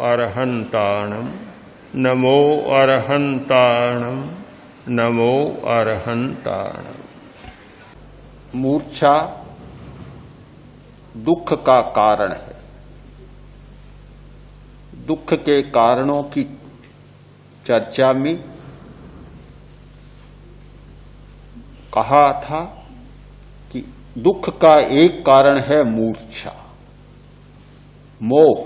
अरहन्ताणं नमो अरहन्ताणं नमो अरहन्ताणं। मूर्छा दुख का कारण है। दुख के कारणों की चर्चा में कहा था कि दुख का एक कारण है मूर्छा, मोह,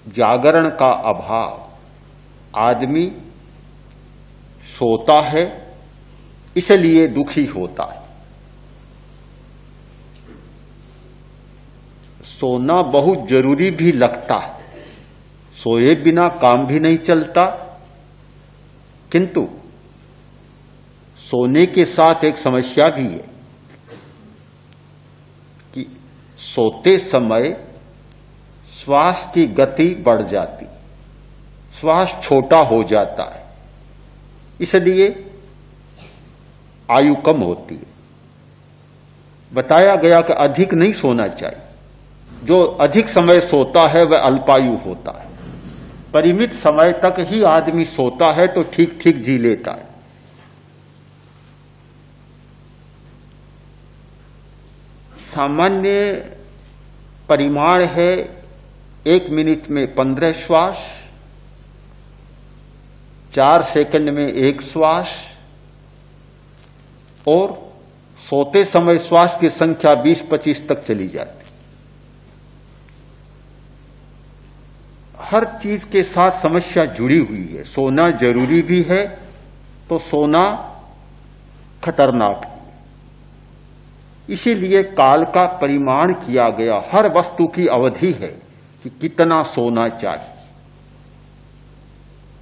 जागरण का अभाव। आदमी सोता है इसलिए दुखी होता है। सोना बहुत जरूरी भी लगता है, सोए बिना काम भी नहीं चलता, किंतु सोने के साथ एक समस्या भी है कि सोते समय श्वास की गति बढ़ जाती, श्वास छोटा हो जाता है, इसलिए आयु कम होती है। बताया गया कि अधिक नहीं सोना चाहिए। जो अधिक समय सोता है वह अल्पायु होता है। परिमित समय तक ही आदमी सोता है तो ठीक ठीक जी लेता है। सामान्य परिमाण है 1 मिनट में 15 श्वास, 4 सेकंड में 1 श्वास, और सोते समय श्वास की संख्या 20-25 तक चली जाती। हर चीज के साथ समस्या जुड़ी हुई है। सोना जरूरी भी है तो सोना खतरनाक है। इसीलिए काल का परिमाण किया गया। हर वस्तु की अवधि है कि कितना सोना चाहिए।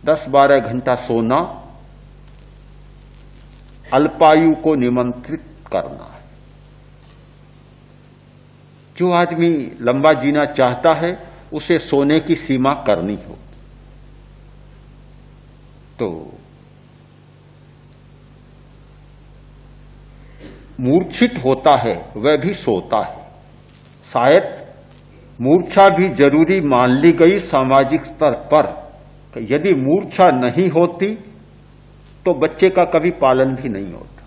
10-12 घंटा सोना अल्पायु को निमंत्रित करना है। जो आदमी लंबा जीना चाहता है उसे सोने की सीमा करनी होगी। तो मूर्छित होता है वह भी सोता है। शायद मूर्छा भी जरूरी मान ली गई सामाजिक स्तर पर। यदि मूर्छा नहीं होती तो बच्चे का कभी पालन भी नहीं होता,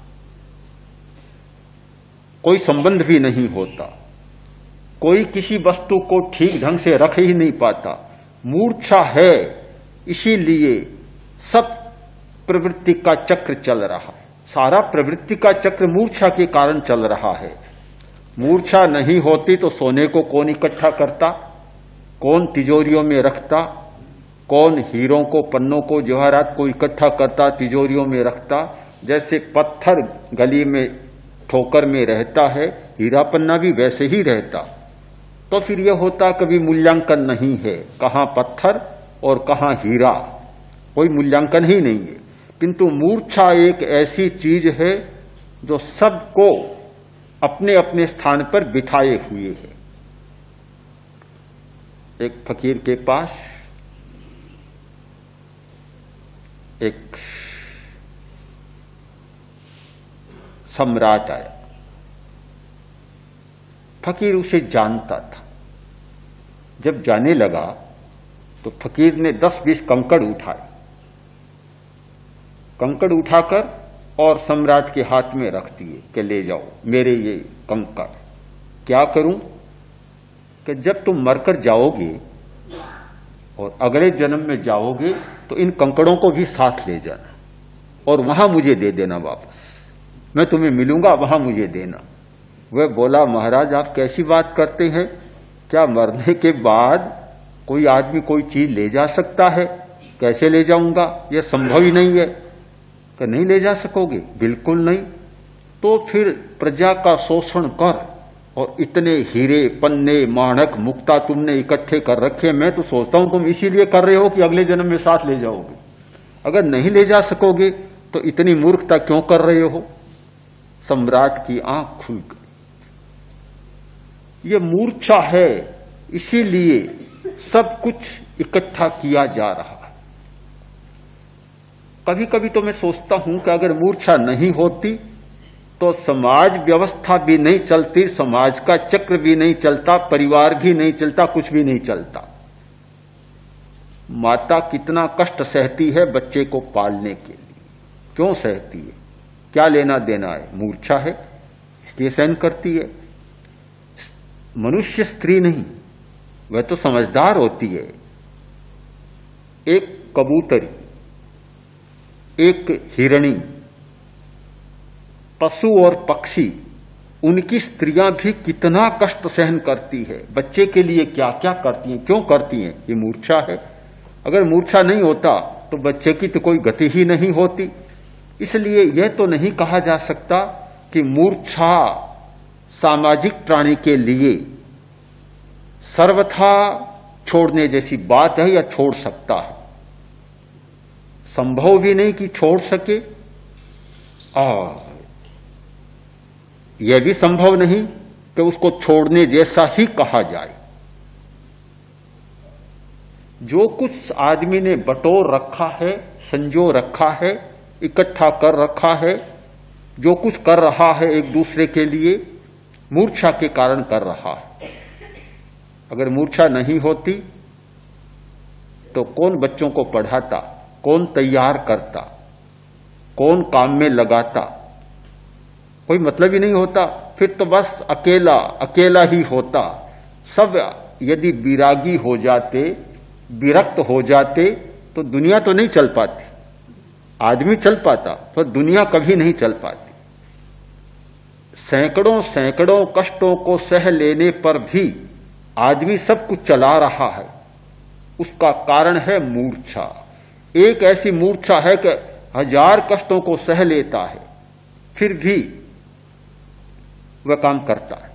कोई संबंध भी नहीं होता, कोई किसी वस्तु को ठीक ढंग से रख ही नहीं पाता। मूर्छा है इसीलिए सब प्रवृत्ति का चक्र चल रहा है। सारा प्रवृत्ति का चक्र मूर्छा के कारण चल रहा है। मूर्छा नहीं होती तो सोने को कौन इकट्ठा करता, कौन तिजोरियों में रखता, कौन हीरों को, पन्नों को, जवाहरात को इकट्ठा करता, तिजोरियों में रखता। जैसे पत्थर गली में ठोकर में रहता है, हीरा पन्ना भी वैसे ही रहता। तो फिर यह होता कभी मूल्यांकन नहीं है, कहां पत्थर और कहां हीरा, कोई मूल्यांकन ही नहीं है। किंतु मूर्छा एक ऐसी चीज है जो सबको अपने अपने स्थान पर बिठाए हुए है। एक फकीर के पास एक सम्राट आया। फकीर उसे जानता था। जब जाने लगा तो फकीर ने 10-20 कंकड़ उठाए। कंकड़ उठाकर और सम्राट के हाथ में रख दिए कि ले जाओ मेरे ये कंकड़। क्या करूं कि जब तुम मरकर जाओगे और अगले जन्म में जाओगे तो इन कंकड़ों को भी साथ ले जाना और वहां मुझे दे देना वापस। मैं तुम्हें मिलूंगा, वहां मुझे देना। वह बोला, महाराज आप कैसी बात करते हैं? क्या मरने के बाद कोई आदमी कोई चीज ले जा सकता है? कैसे ले जाऊंगा? यह संभव ही नहीं है। कि नहीं ले जा सकोगे? बिल्कुल नहीं। तो फिर प्रजा का शोषण कर और इतने हीरे पन्ने माणक मुक्ता तुमने इकट्ठे कर रखे। मैं तो सोचता हूं तुम इसीलिए कर रहे हो कि अगले जन्म में साथ ले जाओगे। अगर नहीं ले जा सकोगे तो इतनी मूर्खता क्यों कर रहे हो? सम्राट की आंख खुल गई। यह मूर्छा है, इसीलिए सब कुछ इकट्ठा किया जा रहा है। कभी कभी तो मैं सोचता हूं कि अगर मूर्छा नहीं होती तो समाज व्यवस्था भी नहीं चलती, समाज का चक्र भी नहीं चलता, परिवार भी नहीं चलता, कुछ भी नहीं चलता। माता कितना कष्ट सहती है बच्चे को पालने के लिए। क्यों सहती है? क्या लेना देना है? मूर्छा है इसलिए सहन करती है। मनुष्य स्त्री नहीं, वह तो समझदार होती है। एक कबूतरी, एक हिरणी, पशु और पक्षी, उनकी स्त्रियां भी कितना कष्ट सहन करती है। बच्चे के लिए क्या क्या करती हैं, क्यों करती हैं? ये मूर्छा है। अगर मूर्छा नहीं होता तो बच्चे की तो कोई गति ही नहीं होती। इसलिए यह तो नहीं कहा जा सकता कि मूर्छा सामाजिक प्राणी के लिए सर्वथा छोड़ने जैसी बात है या छोड़ सकता है। संभव भी नहीं कि छोड़ सके, और यह भी संभव नहीं कि उसको छोड़ने जैसा ही कहा जाए। जो कुछ आदमी ने बटोर रखा है, संजो रखा है, इकट्ठा कर रखा है, जो कुछ कर रहा है एक दूसरे के लिए, मूर्छा के कारण कर रहा है। अगर मूर्छा नहीं होती तो कौन बच्चों को पढ़ाता, कौन तैयार करता, कौन काम में लगाता? कोई मतलब ही नहीं होता। फिर तो बस अकेला अकेला ही होता। सब यदि विरागी हो जाते, विरक्त हो जाते, तो दुनिया तो नहीं चल पाती। आदमी चल पाता तो दुनिया कभी नहीं चल पाती। सैकड़ों सैकड़ों कष्टों को सह लेने पर भी आदमी सब कुछ चला रहा है, उसका कारण है मूर्छा। एक ऐसी मूर्छा है कि 1000 कष्टों को सह लेता है, फिर भी वह काम करता है।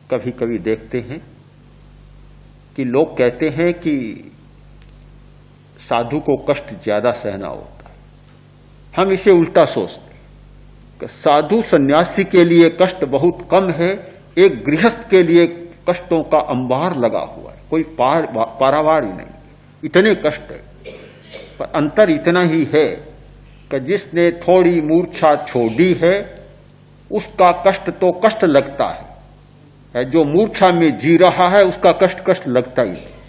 कभी कभी देखते हैं कि लोग कहते हैं कि साधु को कष्ट ज्यादा सहना होता है। हम इसे उल्टा सोचते हैं कि साधु सन्यासी के लिए कष्ट बहुत कम है, एक गृहस्थ के लिए कष्टों का अंबार लगा हुआ है, कोई पारावार ही नहीं, इतने कष्ट है। पर अंतर इतना ही है कि जिसने थोड़ी मूर्छा छोड़ी है उसका कष्ट तो कष्ट लगता है, जो मूर्छा में जी रहा है उसका कष्ट कष्ट लगता ही है।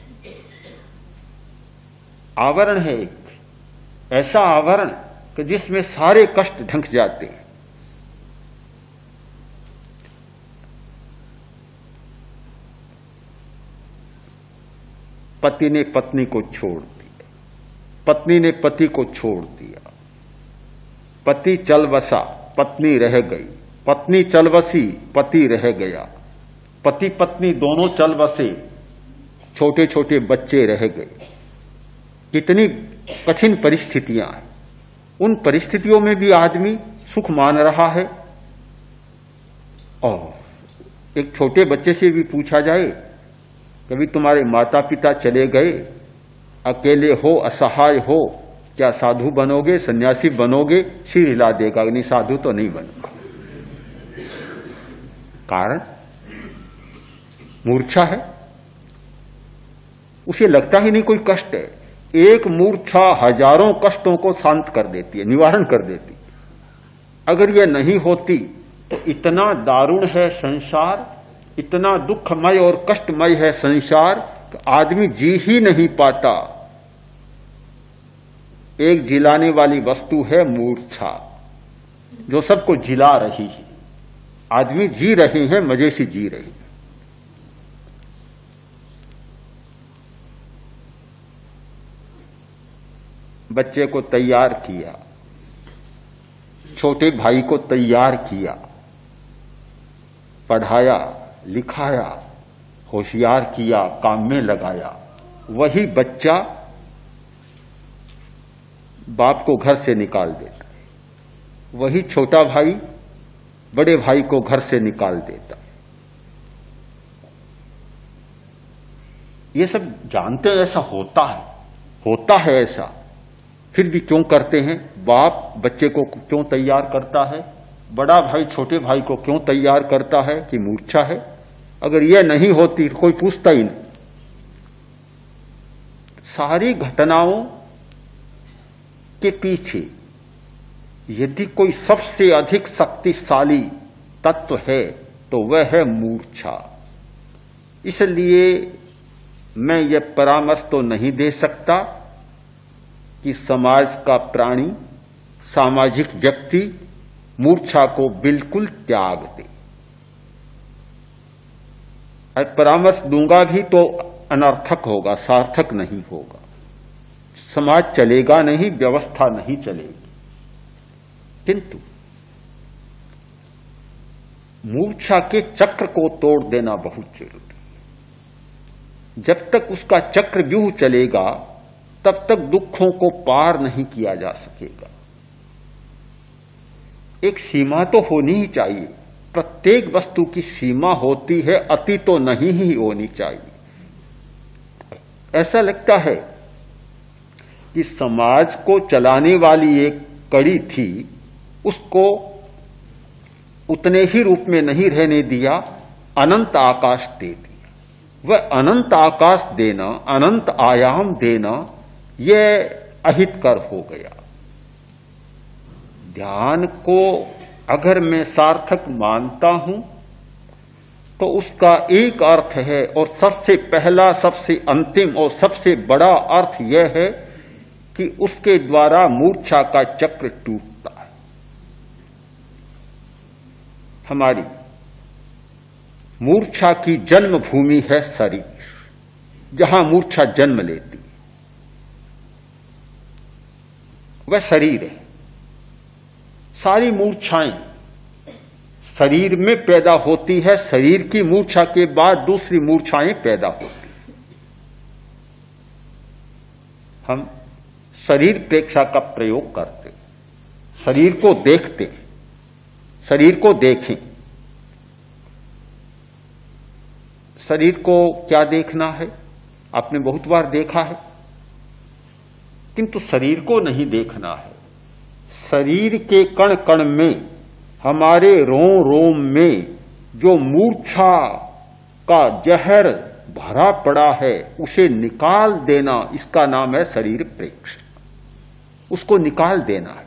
आवरण है एक ऐसा आवरण कि जिसमें सारे कष्ट ढंक जाते हैं। पति ने पत्नी को छोड़ दिया, पत्नी ने पति को छोड़ दिया, पति चल बसा, पत्नी रह गई, पत्नी चल बसी, पति रह गया, पति पत्नी दोनों चल बसे, छोटे छोटे बच्चे रह गए। कितनी कठिन परिस्थितियां हैं। उन परिस्थितियों में भी आदमी सुख मान रहा है। और एक छोटे बच्चे से भी पूछा जाए, कभी तुम्हारे माता पिता चले गए, अकेले हो, असहाय हो, क्या साधु बनोगे, सन्यासी बनोगे? सिर हिला देगा, नहीं साधु तो नहीं बनूंगा। कारण मूर्छा है, उसे लगता ही नहीं कोई कष्ट है। एक मूर्छा हजारों कष्टों को शांत कर देती है, निवारण कर देती। अगर यह नहीं होती तो इतना दारुण है संसार, इतना दुखमय और कष्टमय है संसार कि आदमी जी ही नहीं पाता। एक जिलाने वाली वस्तु है मूर्छा, जो सबको जिला रही है। आदमी जी रहे हैं, मजे से जी रहे हैं। बच्चे को तैयार किया, छोटे भाई को तैयार किया, पढ़ाया लिखाया, होशियार किया, काम में लगाया। वही बच्चा बाप को घर से निकाल देता है, वही छोटा भाई बड़े भाई को घर से निकाल देता है। ये सब जानते हैं ऐसा होता है ऐसा, फिर भी क्यों करते हैं? बाप बच्चे को क्यों तैयार करता है? बड़ा भाई छोटे भाई को क्यों तैयार करता है? कि मूर्छा है। अगर यह नहीं होती तो कोई पूछता ही नहीं। सारी घटनाओं के पीछे यदि कोई सबसे अधिक शक्तिशाली तत्व है तो वह है मूर्छा। इसलिए मैं यह परामर्श तो नहीं दे सकता कि समाज का प्राणी, सामाजिक व्यक्ति मूर्छा को बिल्कुल त्याग दे। और परामर्श दूंगा भी तो अनर्थक होगा, सार्थक नहीं होगा। समाज चलेगा नहीं, व्यवस्था नहीं चलेगी। किंतु मूर्छा के चक्र को तोड़ देना बहुत जरूरी है। जब तक उसका चक्र व्यूह चलेगा तब तक दुखों को पार नहीं किया जा सकेगा। एक सीमा तो होनी ही चाहिए। प्रत्येक वस्तु की सीमा होती है, अति तो नहीं ही होनी चाहिए। ऐसा लगता है कि समाज को चलाने वाली एक कड़ी थी, उसको उतने ही रूप में नहीं रहने दिया, अनंत आकाश दे दिया। वह अनंत आकाश देना, अनंत आयाम देना, यह अहितकर हो गया। ध्यान को अगर मैं सार्थक मानता हूं तो उसका एक अर्थ है, और सबसे पहला, सबसे अंतिम और सबसे बड़ा अर्थ यह है कि उसके द्वारा मूर्छा का चक्र टूटता है। हमारी मूर्छा की जन्मभूमि है शरीर, जहां मूर्छा जन्म लेती है वह शरीर है। सारी मूर्छाएं शरीर में पैदा होती है। शरीर की मूर्छा के बाद दूसरी मूर्छाएं पैदा होती हैं। हम शरीर प्रेक्षा का प्रयोग करते, शरीर को देखते, शरीर को देखें। शरीर को क्या देखना है, आपने बहुत बार देखा है, किंतु शरीर को नहीं देखना है। शरीर के कण कण में, हमारे रोम रोम में जो मूर्छा का जहर भरा पड़ा है, उसे निकाल देना, इसका नाम है शरीर प्रेक्षण। उसको निकाल देना है।